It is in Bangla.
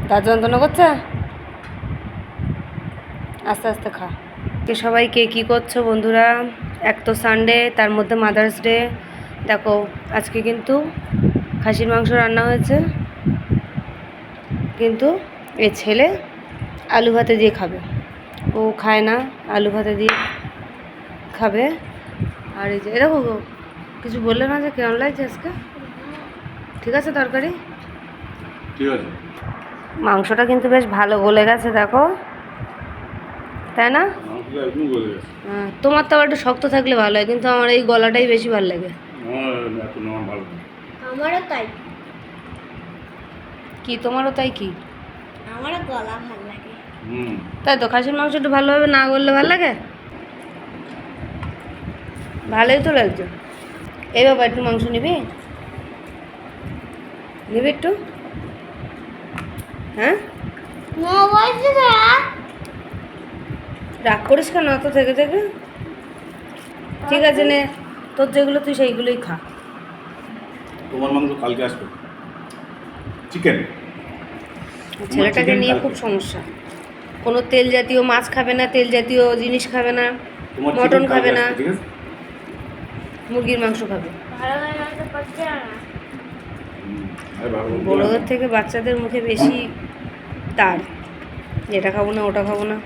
তার যন্ত্রণা করছে, আস্তে আস্তে খা। সবাই কে কী করছো বন্ধুরা? এক তো সানডে, তার মধ্যে মাদার্স ডে। দেখো আজকে কিন্তু খাসির মাংস রান্না হয়েছে, কিন্তু এ ছেলে আলু ভাতে দিয়ে খাবে। ও খায় না, আলু ভাতে দিয়ে খাবে। আর এই যে এরকম কিছু বললে না যে কেমন লাগছে আজকে? ঠিক আছে তরকারি, ঠিক আছে। মাংসটা কিন্তু বেশ ভালো গলে গেছে দেখো, তাই না? মাংসটা একদম গলে গেছে। হ্যাঁ, তোমার তো আবার একটু শক্ত থাকলে ভালো হয়, কিন্তু আমার এই গলাটাই বেশি ভালো লাগে। এত নরম ভালো না। আমারও তাই। কি তোমারও তাই? কি আমারও গলা ভালো লাগে। তাই তো, খাসির মাংস একটু ভালোভাবে না করলে ভালো লাগে? ভালোই তো লাগছে। এই বাবা একটু মাংস নিবি, নিবি একটু? হ্যাঁ, রাগ করিস কেন অত থেকে থেকে? ঠিক আছে নে, তোর যেগুলো তুই সেইগুলোই খা। তোমার মাংস কালকে আসবে, চিকেন। ছেলেটাকে নিয়ে খুব সমস্যা, কোনো তেল জাতীয় মাছ খাবে না, তেল জাতীয় জিনিস খাবে না, মটন খাবে না, ঠিক আছে। মুরগির মাংস খাবে। বড়দের বড়োদের থেকে বাচ্চাদের মুখে বেশি তার, এটা খাবো না ওটা খাবো না।